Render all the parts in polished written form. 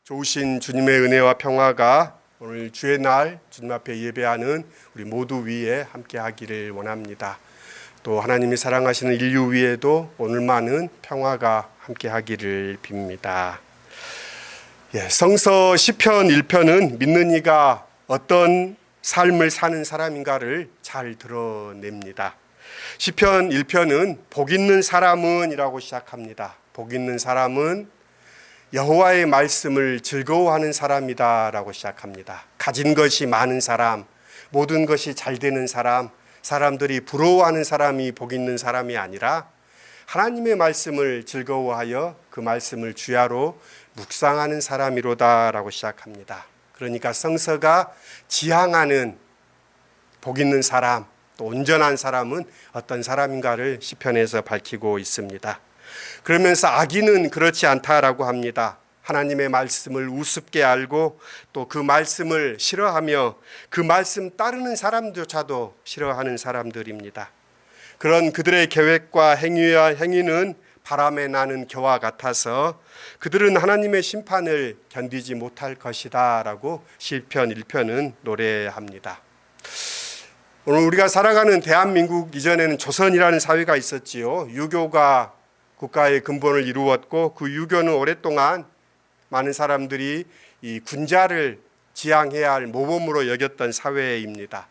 좋으신 주님의 은혜와 평화가 오늘 주의 날 주님 앞에 예배하는 우리 모두 위에 함께 하기를 원합니다. 또 하나님이 사랑하시는 인류 위에도 오늘만은 평화가 함께 하기를 빕니다. 성서 시편 1편은 믿는 이가 어떤 삶을 사는 사람인가를 잘 드러냅니다. 시편 1편은 복 있는 사람은 이라고 시작합니다. 복 있는 사람은 여호와의 말씀을 즐거워하는 사람이다 라고 시작합니다. 가진 것이 많은 사람, 모든 것이 잘 되는 사람, 사람들이 부러워하는 사람이 복 있는 사람이 아니라 하나님의 말씀을 즐거워하여 그 말씀을 주야로 묵상하는 사람이로다 라고 시작합니다. 그러니까 성서가 지향하는 복 있는 사람, 또 온전한 사람은 어떤 사람인가를 시편에서 밝히고 있습니다. 그러면서 악인은 그렇지 않다라고 합니다. 하나님의 말씀을 우습게 알고 또 그 말씀을 싫어하며 그 말씀 따르는 사람조차도 싫어하는 사람들입니다. 그런 그들의 계획과 행위는 바람에 나는 겨와 같아서 그들은 하나님의 심판을 견디지 못할 것이다 라고 시편 1편은 노래합니다. 오늘 우리가 살아가는 대한민국 이전에는 조선이라는 사회가 있었지요. 유교가 국가의 근본을 이루었고 그 유교는 오랫동안 많은 사람들이 이 군자를 지향해야 할 모범으로 여겼던 사회입니다.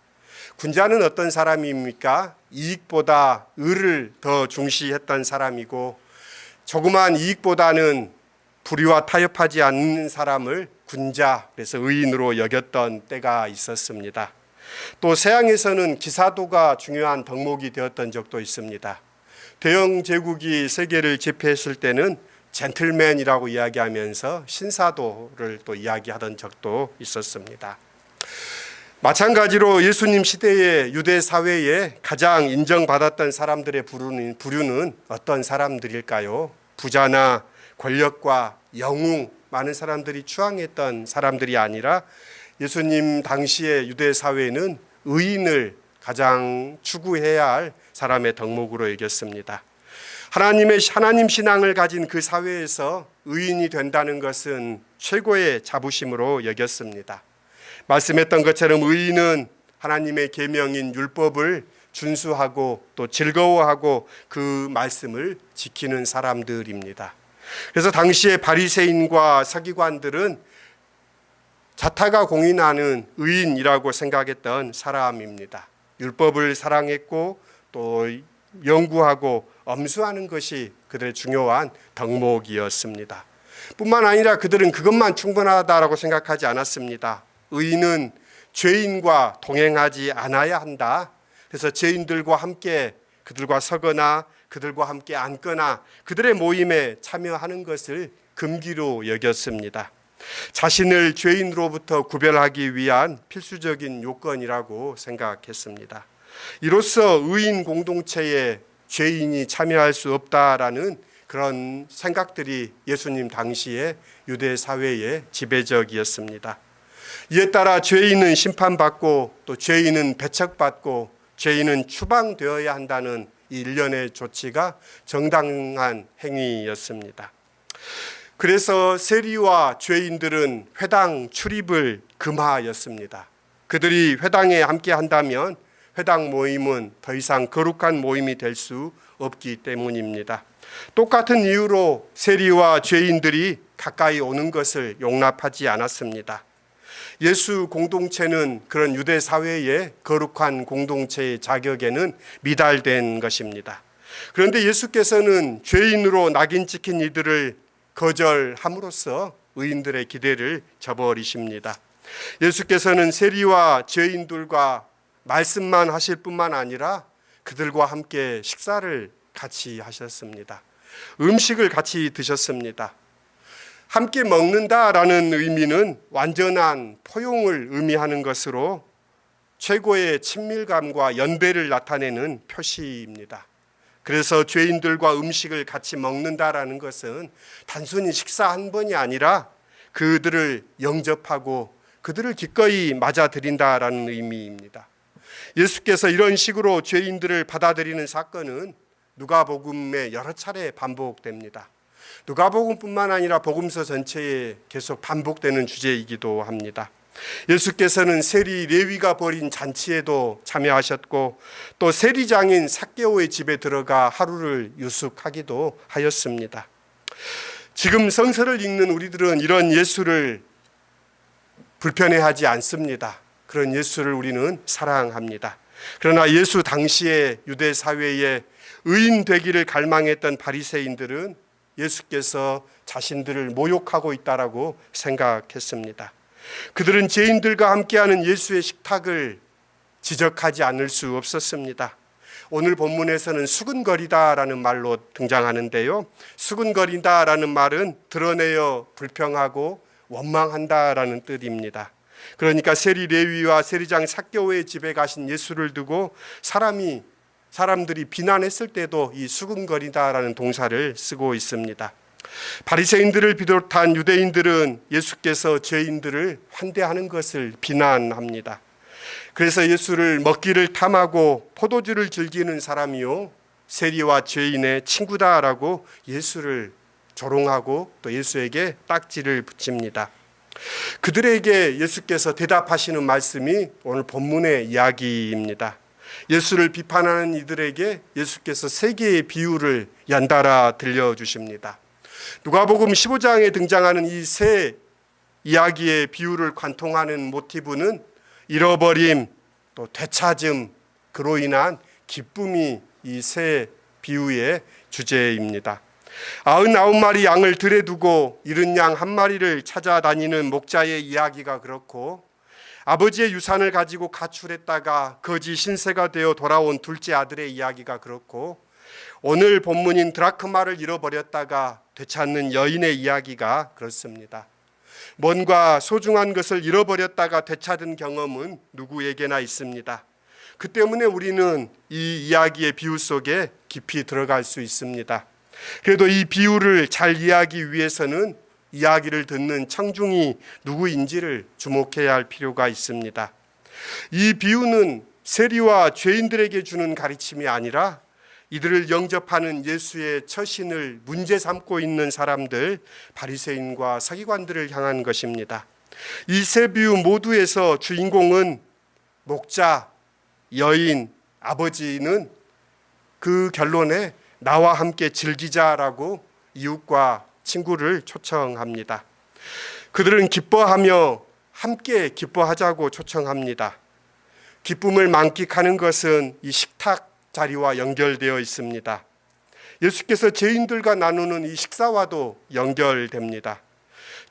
군자는 어떤 사람입니까? 이익보다 의를 더 중시했던 사람이고 조그만 이익보다는 불의와 타협하지 않는 사람을 군자, 그래서 의인으로 여겼던 때가 있었습니다. 또 서양에서는 기사도가 중요한 덕목이 되었던 적도 있습니다. 대영 제국이 세계를 제패했을 때는 젠틀맨이라고 이야기하면서 신사도를 또 이야기하던 적도 있었습니다. 마찬가지로 예수님 시대의 유대 사회에 가장 인정받았던 사람들의 부류는 어떤 사람들일까요? 부자나 권력과 영웅, 많은 사람들이 추앙했던 사람들이 아니라 예수님 당시의 유대 사회는 의인을 가장 추구해야 할 사람의 덕목으로 여겼습니다. 하나님 신앙을 가진 그 사회에서 의인이 된다는 것은 최고의 자부심으로 여겼습니다. 말씀했던 것처럼 의인은 하나님의 계명인 율법을 준수하고 또 즐거워하고 그 말씀을 지키는 사람들입니다. 그래서 당시의 바리새인과 서기관들은 자타가 공인하는 의인이라고 생각했던 사람입니다. 율법을 사랑했고 또 연구하고 엄수하는 것이 그들의 중요한 덕목이었습니다. 뿐만 아니라 그들은 그것만 충분하다라고 생각하지 않았습니다. 의인은 죄인과 동행하지 않아야 한다. 그래서 죄인들과 함께 그들과 서거나 그들과 함께 앉거나 그들의 모임에 참여하는 것을 금기로 여겼습니다. 자신을 죄인으로부터 구별하기 위한 필수적인 요건이라고 생각했습니다. 이로써 의인 공동체에 죄인이 참여할 수 없다라는 그런 생각들이 예수님 당시의 유대 사회의 지배적이었습니다. 이에 따라 죄인은 심판받고 또 죄인은 배척받고 죄인은 추방되어야 한다는 이 일련의 조치가 정당한 행위였습니다. 그래서 세리와 죄인들은 회당 출입을 금하였습니다. 그들이 회당에 함께 한다면 회당 모임은 더 이상 거룩한 모임이 될 수 없기 때문입니다. 똑같은 이유로 세리와 죄인들이 가까이 오는 것을 용납하지 않았습니다. 예수 공동체는 그런 유대 사회의 거룩한 공동체의 자격에는 미달된 것입니다. 그런데 예수께서는 죄인으로 낙인 찍힌 이들을 거절함으로써 의인들의 기대를 저버리십니다. 예수께서는 세리와 죄인들과 말씀만 하실 뿐만 아니라 그들과 함께 식사를 같이 하셨습니다. 음식을 같이 드셨습니다. 함께 먹는다라는 의미는 완전한 포용을 의미하는 것으로 최고의 친밀감과 연대를 나타내는 표시입니다. 그래서 죄인들과 음식을 같이 먹는다라는 것은 단순히 식사 한 번이 아니라 그들을 영접하고 그들을 기꺼이 맞아들인다라는 의미입니다. 예수께서 이런 식으로 죄인들을 받아들이는 사건은 누가복음에 여러 차례 반복됩니다. 누가복음뿐만 아니라 복음서 전체에 계속 반복되는 주제이기도 합니다. 예수께서는 세리 레위가 벌인 잔치에도 참여하셨고 또 세리장인 삭개오의 집에 들어가 하루를 유숙하기도 하였습니다. 지금 성서를 읽는 우리들은 이런 예수를 불편해하지 않습니다. 그런 예수를 우리는 사랑합니다. 그러나 예수 당시의 유대 사회에 의인 되기를 갈망했던 바리새인들은 예수께서 자신들을 모욕하고 있다라고 생각했습니다. 그들은 죄인들과 함께하는 예수의 식탁을 지적하지 않을 수 없었습니다. 오늘 본문에서는 수근거리다라는 말로 등장하는데요. 수근거리다라는 말은 드러내어 불평하고 원망한다라는 뜻입니다. 그러니까 세리 레위와 세리장 삭개오의 집에 가신 예수를 두고 사람들이 비난했을 때도 이 수근거리다라는 동사를 쓰고 있습니다. 바리새인들을 비롯한 유대인들은 예수께서 죄인들을 환대하는 것을 비난합니다. 그래서 예수를 먹기를 탐하고 포도주를 즐기는 사람이요 세리와 죄인의 친구다라고 예수를 조롱하고 또 예수에게 딱지를 붙입니다. 그들에게 예수께서 대답하시는 말씀이 오늘 본문의 이야기입니다. 예수를 비판하는 이들에게 예수께서 세 개의 비유를 연달아 들려주십니다. 누가복음 15장에 등장하는 이 세 이야기의 비유를 관통하는 모티브는 잃어버림, 또 되찾음, 그로 인한 기쁨이 이 세 비유의 주제입니다. 99마리 양을 들에 두고 잃은 양 한 마리를 찾아다니는 목자의 이야기가 그렇고, 아버지의 유산을 가지고 가출했다가 거지 신세가 되어 돌아온 둘째 아들의 이야기가 그렇고, 오늘 본문인 드라크마를 잃어버렸다가 되찾는 여인의 이야기가 그렇습니다. 뭔가 소중한 것을 잃어버렸다가 되찾은 경험은 누구에게나 있습니다. 그 때문에 우리는 이 이야기의 비유 속에 깊이 들어갈 수 있습니다. 그래도 이 비유를 잘 이해하기 위해서는 이야기를 듣는 청중이 누구인지를 주목해야 할 필요가 있습니다. 이 비유는 세리와 죄인들에게 주는 가르침이 아니라 이들을 영접하는 예수의 처신을 문제 삼고 있는 사람들, 바리새인과 서기관들을 향한 것입니다. 이 세 비유 모두에서 주인공은 목자, 여인, 아버지는 그 결론에 나와 함께 즐기자라고 이웃과 친구를 초청합니다. 그들은 기뻐하며 함께 기뻐하자고 초청합니다. 기쁨을 만끽하는 것은 이 식탁 자리와 연결되어 있습니다. 예수께서 죄인들과 나누는 이 식사와도 연결됩니다.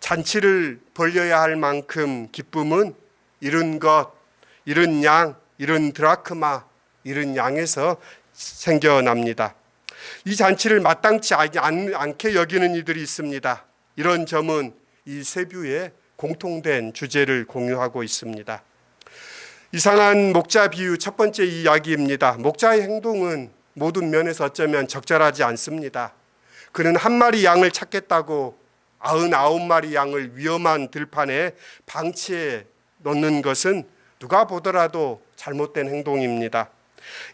잔치를 벌려야 할 만큼 기쁨은 잃은 것, 잃은 양, 잃은 드라크마, 잃은 양에서 생겨납니다. 이 잔치를 마땅치 않게 여기는 이들이 있습니다. 이런 점은 이 세 비유의 공통된 주제를 공유하고 있습니다. 이상한 목자 비유 첫 번째 이야기입니다. 목자의 행동은 모든 면에서 어쩌면 적절하지 않습니다. 그는 한 마리 양을 찾겠다고 99마리 양을 위험한 들판에 방치해 놓는 것은 누가 보더라도 잘못된 행동입니다.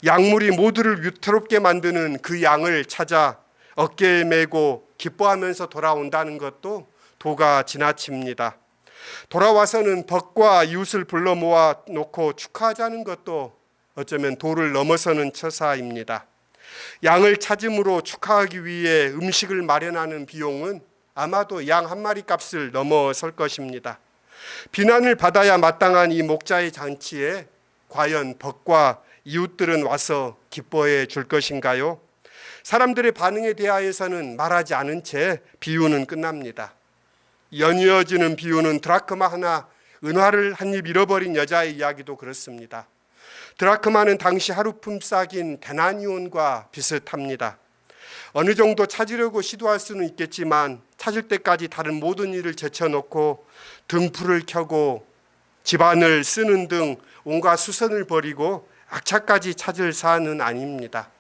양물이 모두를 위태롭게 만드는 그 양을 찾아 어깨에 메고 기뻐하면서 돌아온다는 것도 도가 지나칩니다. 돌아와서는 벗과 이웃을 불러 모아 놓고 축하하자는 것도 어쩌면 도를 넘어서는 처사입니다. 양을 찾음으로 축하하기 위해 음식을 마련하는 비용은 아마도 양 한 마리 값을 넘어설 것입니다. 비난을 받아야 마땅한 이 목자의 잔치에 과연 벗과 이웃들은 와서 기뻐해 줄 것인가요? 사람들의 반응에 대하여서는 말하지 않은 채 비유는 끝납니다. 연이어지는 비유는 드라크마 하나, 은화를 한 입 잃어버린 여자의 이야기도 그렇습니다. 드라크마는 당시 하루 품삯인 데나니온과 비슷합니다. 어느 정도 찾으려고 시도할 수는 있겠지만 찾을 때까지 다른 모든 일을 제쳐놓고 등불을 켜고 집안을 쓰는 등 온갖 수선을 벌이고 악착까지 찾을 사안은 아닙니다.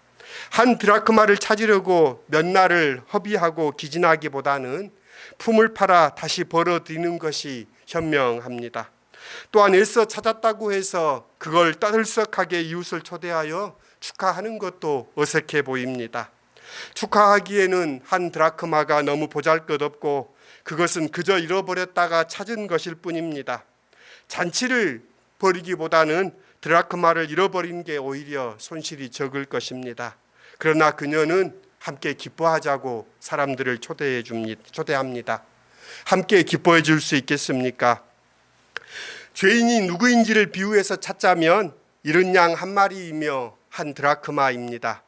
한 드라크마를 찾으려고 몇 날을 허비하고 기진하기보다는 품을 팔아 다시 벌어들이는 것이 현명합니다. 또한 애써 찾았다고 해서 그걸 떠들썩하게 이웃을 초대하여 축하하는 것도 어색해 보입니다. 축하하기에는 한 드라크마가 너무 보잘것없고 그것은 그저 잃어버렸다가 찾은 것일 뿐입니다. 잔치를 벌이기보다는 드라크마를 잃어버린 게 오히려 손실이 적을 것입니다. 그러나 그녀는 함께 기뻐하자고 사람들을 초대합니다. 함께 기뻐해 줄 수 있겠습니까? 죄인이 누구인지를 비유해서 찾자면 잃은 양 한 마리이며 한 드라크마입니다.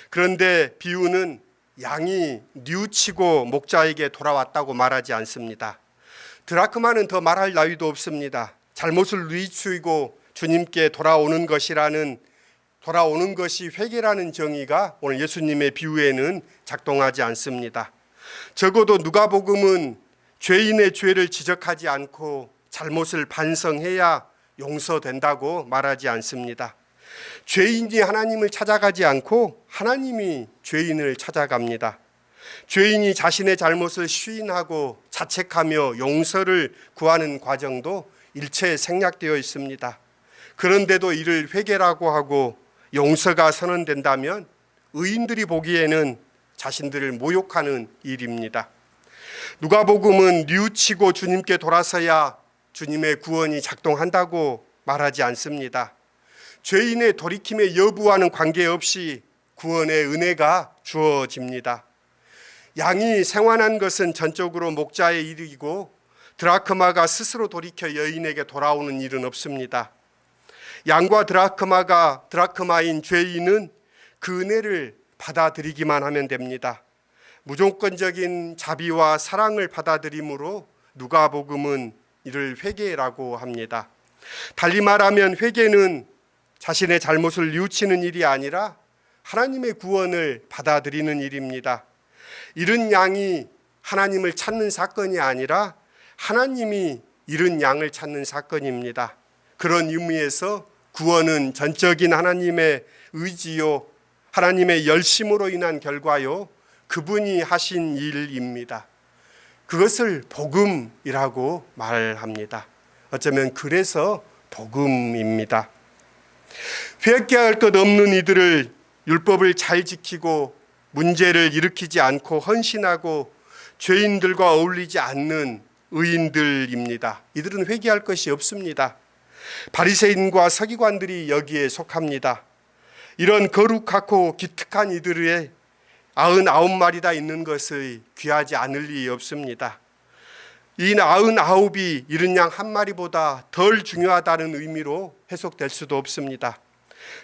그런데 비유는 양이 뉘우치고 목자에게 돌아왔다고 말하지 않습니다. 드라크마는 더 말할 나위도 없습니다. 잘못을 뉘우치고 주님께 돌아오는 것이 회개라는 정의가 오늘 예수님의 비유에는 작동하지 않습니다. 적어도 누가복음은 죄인의 죄를 지적하지 않고 잘못을 반성해야 용서된다고 말하지 않습니다. 죄인이 하나님을 찾아가지 않고 하나님이 죄인을 찾아갑니다. 죄인이 자신의 잘못을 시인하고 자책하며 용서를 구하는 과정도 일체 생략되어 있습니다. 그런데도 이를 회개라고 하고 용서가 선언된다면 의인들이 보기에는 자신들을 모욕하는 일입니다. 누가복음은 뉘우치고 주님께 돌아서야 주님의 구원이 작동한다고 말하지 않습니다. 죄인의 돌이킴의 여부와는 관계없이 구원의 은혜가 주어집니다. 양이 생환한 것은 전적으로 목자의 일이고 드라크마가 스스로 돌이켜 여인에게 돌아오는 일은 없습니다. 양과 드라크마인 죄인은 그 은혜를 받아들이기만 하면 됩니다. 무조건적인 자비와 사랑을 받아들임으로 누가복음은 이를 회개라고 합니다. 달리 말하면 회개는 자신의 잘못을 뉘우치는 일이 아니라 하나님의 구원을 받아들이는 일입니다. 잃은 양이 하나님을 찾는 사건이 아니라 하나님이 잃은 양을 찾는 사건입니다. 그런 의미에서 구원은 전적인 하나님의 의지요, 하나님의 열심으로 인한 결과요, 그분이 하신 일입니다. 그것을 복음이라고 말합니다. 어쩌면 그래서 복음입니다. 회개할 것 없는 이들을 율법을 잘 지키고 문제를 일으키지 않고 헌신하고 죄인들과 어울리지 않는 의인들입니다. 이들은 회개할 것이 없습니다. 바리새인과 서기관들이 여기에 속합니다. 이런 거룩하고 기특한 이들의 99마리 다 있는 것이 귀하지 않을 리 없습니다. 이 99이 잃은 양 한 마리보다 덜 중요하다는 의미로 해석될 수도 없습니다.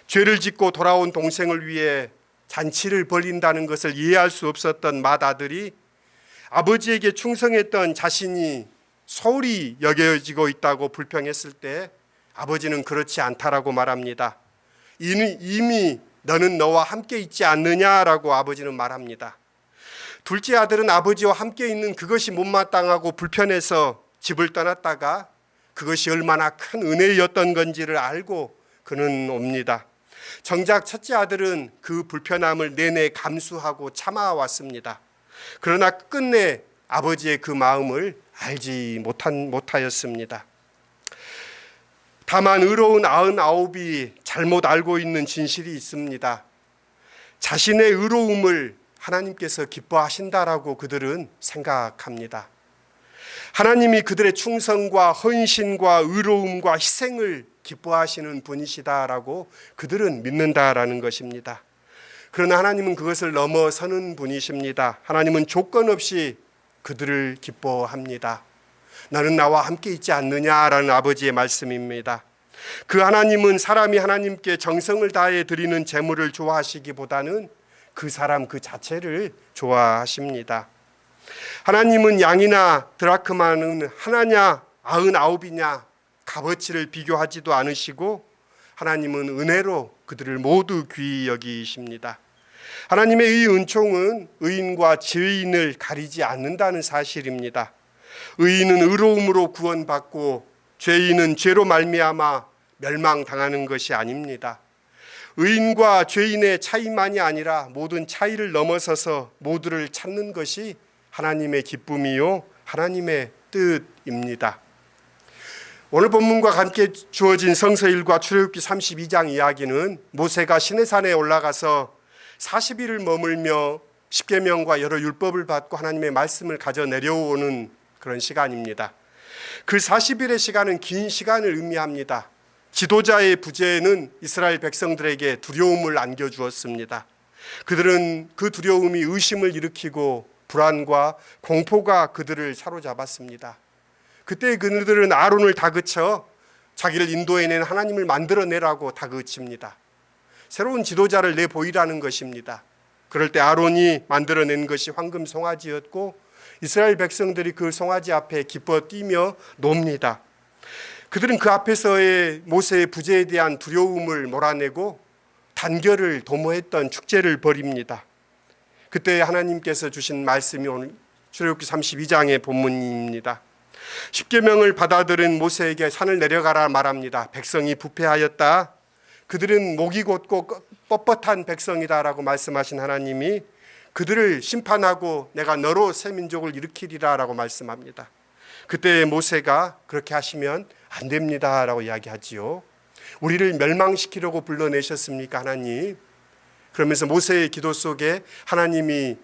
죄를 짓고 돌아온 동생을 위해 잔치를 벌인다는 것을 이해할 수 없었던 맏아들이 아버지에게 충성했던 자신이 소홀히 여겨지고 있다고 불평했을 때 아버지는 그렇지 않다라고 말합니다. 이미 너는 너와 함께 있지 않느냐라고 아버지는 말합니다. 둘째 아들은 아버지와 함께 있는 그것이 못마땅하고 불편해서 집을 떠났다가 그것이 얼마나 큰 은혜였던 건지를 알고 그는 옵니다. 정작 첫째 아들은 그 불편함을 내내 감수하고 참아왔습니다. 그러나 끝내 아버지의 그 마음을 알지 못하였습니다. 다만 의로운 99이 잘못 알고 있는 진실이 있습니다. 자신의 의로움을 하나님께서 기뻐하신다라고 그들은 생각합니다. 하나님이 그들의 충성과 헌신과 의로움과 희생을 기뻐하시는 분이시다라고 그들은 믿는다라는 것입니다. 그러나 하나님은 그것을 넘어서는 분이십니다. 하나님은 조건 없이 그들을 기뻐합니다. 너는 나와 함께 있지 않느냐라는 아버지의 말씀입니다. 그 하나님은 사람이 하나님께 정성을 다해 드리는 제물을 좋아하시기보다는 그 사람 그 자체를 좋아하십니다. 하나님은 양이나 드라크마는 하나냐 99이냐 값어치를 비교하지도 않으시고 하나님은 은혜로 그들을 모두 귀히 여기십니다. 하나님의 이 은총은 의인과 죄인을 가리지 않는다는 사실입니다. 의인은 의로움으로 구원받고 죄인은 죄로 말미암아 멸망당하는 것이 아닙니다. 의인과 죄인의 차이만이 아니라 모든 차이를 넘어서서 모두를 찾는 것이 하나님의 기쁨이요 하나님의 뜻입니다. 오늘 본문과 함께 주어진 성서일과 출애굽기 32장 이야기는 모세가 시내산에 올라가서 40일을 머물며 십계명과 여러 율법을 받고 하나님의 말씀을 가져 내려오는 그런 시간입니다. 그 40일의 시간은 긴 시간을 의미합니다. 지도자의 부재는 이스라엘 백성들에게 두려움을 안겨주었습니다. 그들은 그 두려움이 의심을 일으키고 불안과 공포가 그들을 사로잡았습니다. 그때 그들은 아론을 다그쳐 자기를 인도해낸 하나님을 만들어내라고 다그칩니다. 새로운 지도자를 내보이라는 것입니다. 그럴 때 아론이 만들어낸 것이 황금 송아지였고 이스라엘 백성들이 그 송아지 앞에 기뻐 뛰며 놉니다. 그들은 그 앞에서의 모세의 부재에 대한 두려움을 몰아내고 단결을 도모했던 축제를 벌입니다. 그때 하나님께서 주신 말씀이 오늘 출애굽기 32장의 본문입니다. 십계명을 받아들인 모세에게 산을 내려가라 말합니다. 백성이 부패하였다. 그들은 목이 곧고 뻣뻣한 백성이다라고 말씀하신 하나님이 그들을 심판하고 내가 너로 새 민족을 일으키리라라고 말씀합니다. 그때 모세가 그렇게 하시면 안 됩니다라고 이야기하지요. 우리를 멸망시키려고 불러내셨습니까 하나님? 그러면서 모세의 기도 속에 하나님이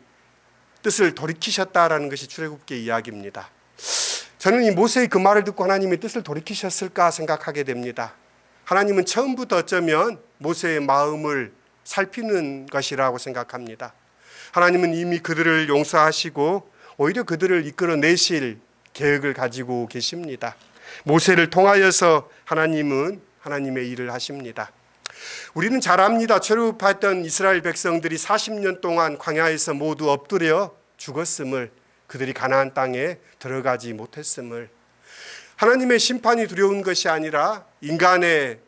뜻을 돌이키셨다라는 것이 출애굽기의 이야기입니다. 저는 이 모세의 그 말을 듣고 하나님이 뜻을 돌이키셨을까 생각하게 됩니다. 하나님은 처음부터 어쩌면 모세의 마음을 살피는 것이라고 생각합니다. 하나님은 이미 그들을 용서하시고 오히려 그들을 이끌어내실 계획을 가지고 계십니다. 모세를 통하여서 하나님은 하나님의 일을 하십니다. 우리는 잘 압니다. 출애굽했던 이스라엘 백성들이 40년 동안 광야에서 모두 엎드려 죽었음을, 그들이 가나안 땅에 들어가지 못했음을. 하나님의 심판이 두려운 것이 아니라 인간의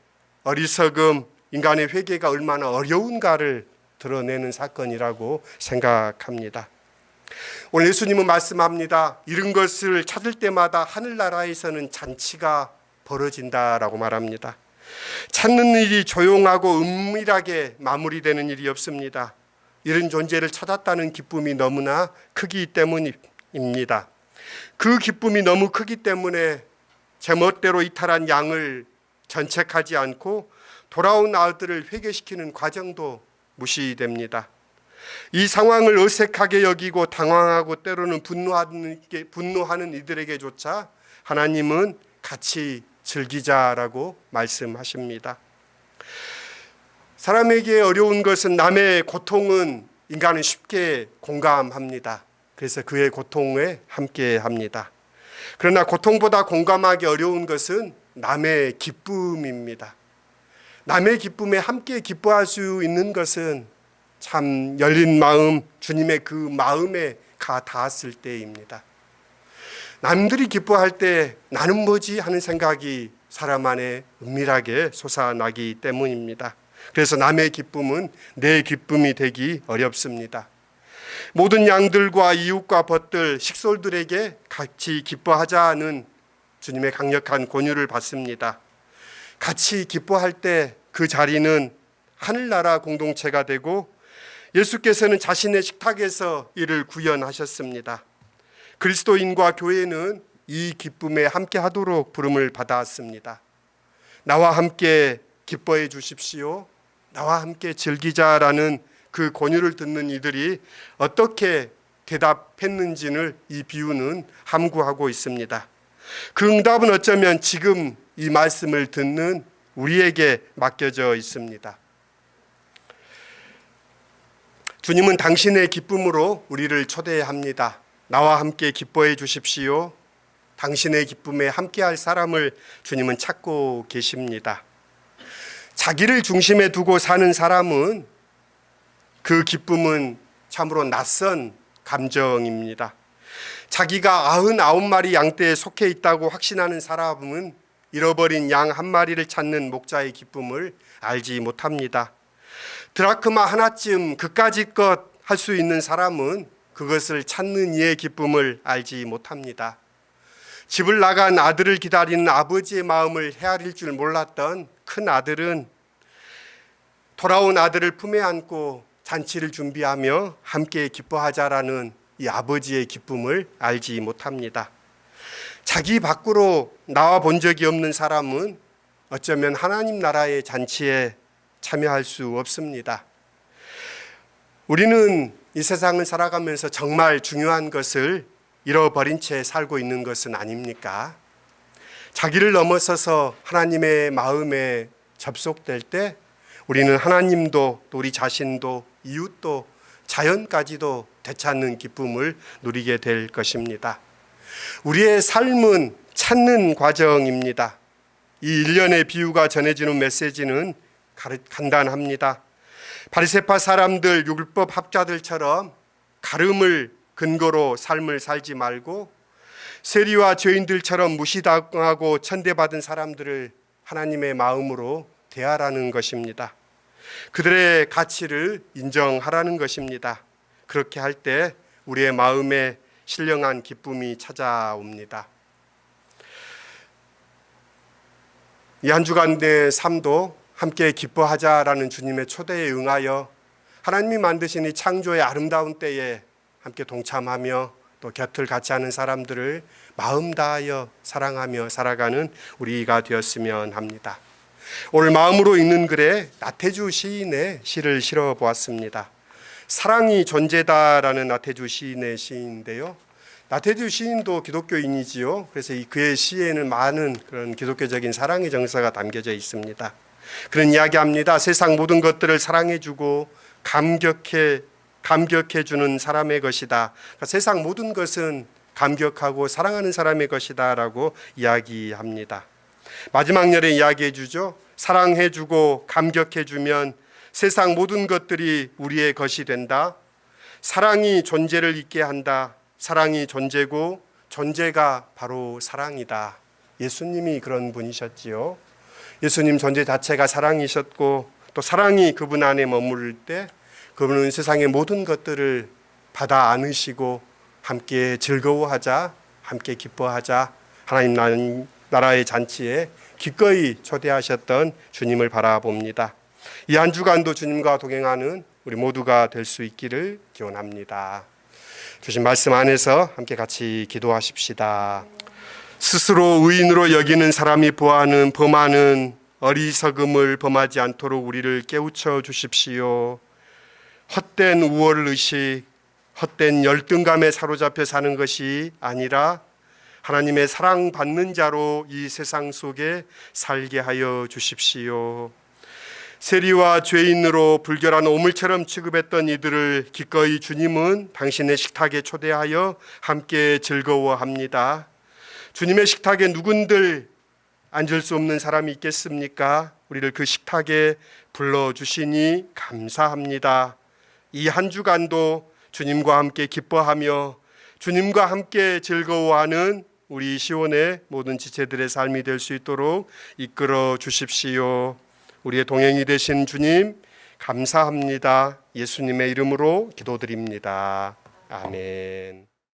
어리석음, 인간의 회개가 얼마나 어려운가를 드러내는 사건이라고 생각합니다. 오늘 예수님은 말씀합니다. 이런 것을 찾을 때마다 하늘나라에서는 잔치가 벌어진다라고 말합니다. 찾는 일이 조용하고 은밀하게 마무리되는 일이 없습니다. 이런 존재를 찾았다는 기쁨이 너무나 크기 때문입니다. 그 기쁨이 너무 크기 때문에 제멋대로 이탈한 양을 전책하지 않고 돌아온 아들을 회개시키는 과정도 무시됩니다. 이 상황을 어색하게 여기고 당황하고 때로는 분노하는 이들에게조차 하나님은 같이 즐기자라고 말씀하십니다. 사람에게 어려운 것은 남의 고통은 인간은 쉽게 공감합니다. 그래서 그의 고통에 함께합니다. 그러나 고통보다 공감하기 어려운 것은 남의 기쁨입니다. 남의 기쁨에 함께 기뻐할 수 있는 것은 참 열린 마음, 주님의 그 마음에 가 닿았을 때입니다. 남들이 기뻐할 때 나는 뭐지 하는 생각이 사람 안에 은밀하게 솟아나기 때문입니다. 그래서 남의 기쁨은 내 기쁨이 되기 어렵습니다. 모든 양들과 이웃과 벗들, 식솔들에게 같이 기뻐하자는 주님의 강력한 권유를 받습니다. 같이 기뻐할 때 그 자리는 하늘나라 공동체가 되고 예수께서는 자신의 식탁에서 이를 구현하셨습니다. 그리스도인과 교회는 이 기쁨에 함께 하도록 부름을 받았습니다. 나와 함께 기뻐해 주십시오. 나와 함께 즐기자라는 그 권유를 듣는 이들이 어떻게 대답했는지를 이 비유는 함구하고 있습니다. 그 응답은 어쩌면 지금 이 말씀을 듣는 우리에게 맡겨져 있습니다. 주님은 당신의 기쁨으로 우리를 초대합니다. 나와 함께 기뻐해 주십시오. 당신의 기쁨에 함께할 사람을 주님은 찾고 계십니다. 자기를 중심에 두고 사는 사람은 그 기쁨은 참으로 낯선 감정입니다. 자기가 99마리 양떼에 속해 있다고 확신하는 사람은 잃어버린 양 한 마리를 찾는 목자의 기쁨을 알지 못합니다. 드라크마 하나쯤 그까짓 것 할 수 있는 사람은 그것을 찾는 이의 기쁨을 알지 못합니다. 집을 나간 아들을 기다리는 아버지의 마음을 헤아릴 줄 몰랐던 큰 아들은 돌아온 아들을 품에 안고 잔치를 준비하며 함께 기뻐하자라는 이 아버지의 기쁨을 알지 못합니다. 자기 밖으로 나와 본 적이 없는 사람은 어쩌면 하나님 나라의 잔치에 참여할 수 없습니다. 우리는 이 세상을 살아가면서 정말 중요한 것을 잃어버린 채 살고 있는 것은 아닙니까? 자기를 넘어서서 하나님의 마음에 접속될 때 우리는 하나님도 또 우리 자신도 이웃도 자연까지도 되찾는 기쁨을 누리게 될 것입니다. 우리의 삶은 찾는 과정입니다. 이 일련의 비유가 전해지는 메시지는 간단합니다. 바리새파 사람들, 율법 학자들처럼 가름을 근거로 삶을 살지 말고 세리와 죄인들처럼 무시당하고 천대받은 사람들을 하나님의 마음으로 대하라는 것입니다. 그들의 가치를 인정하라는 것입니다. 그렇게 할 때 우리의 마음에 신령한 기쁨이 찾아옵니다. 이 한 주간의 삶도 함께 기뻐하자라는 주님의 초대에 응하여 하나님이 만드신 이 창조의 아름다운 때에 함께 동참하며 또 곁을 같이 하는 사람들을 마음 다하여 사랑하며 살아가는 우리가 되었으면 합니다. 오늘 마음으로 읽는 글에 나태주 시인의 시를 실어 보았습니다. 사랑이 존재다라는 나태주 시인의 시인데요. 나태주 시인도 기독교인이지요. 그래서 그의 시에는 많은 그런 기독교적인 사랑의 정서가 담겨져 있습니다. 그런 이야기합니다. 세상 모든 것들을 사랑해주고 감격해주는 사람의 것이다. 그러니까 세상 모든 것은 감격하고 사랑하는 사람의 것이다 라고 이야기합니다. 마지막 절에 이야기해 주죠. 사랑해주고 감격해주면 세상 모든 것들이 우리의 것이 된다. 사랑이 존재를 있게 한다. 사랑이 존재고 존재가 바로 사랑이다. 예수님이 그런 분이셨지요. 예수님 존재 자체가 사랑이셨고 또 사랑이 그분 안에 머무를 때 그분은 세상의 모든 것들을 받아 안으시고 함께 즐거워하자, 함께 기뻐하자, 하나님 나라의 잔치에 기꺼이 초대하셨던 주님을 바라봅니다. 이 한 주간도 주님과 동행하는 우리 모두가 될 수 있기를 기원합니다. 주신 말씀 안에서 함께 같이 기도하십시다. 스스로 의인으로 여기는 사람이 범하는 어리석음을 범하지 않도록 우리를 깨우쳐 주십시오. 헛된 우월의식, 헛된 열등감에 사로잡혀 사는 것이 아니라 하나님의 사랑받는 자로 이 세상 속에 살게 하여 주십시오. 세리와 죄인으로 불결한 오물처럼 취급했던 이들을 기꺼이 주님은 당신의 식탁에 초대하여 함께 즐거워합니다. 주님의 식탁에 누군들 앉을 수 없는 사람이 있겠습니까? 우리를 그 식탁에 불러주시니 감사합니다. 이 한 주간도 주님과 함께 기뻐하며 주님과 함께 즐거워하는 우리 시온의 모든 지체들의 삶이 될 수 있도록 이끌어 주십시오. 우리의 동행이 되신 주님 감사합니다. 예수님의 이름으로 기도드립니다. 아멘.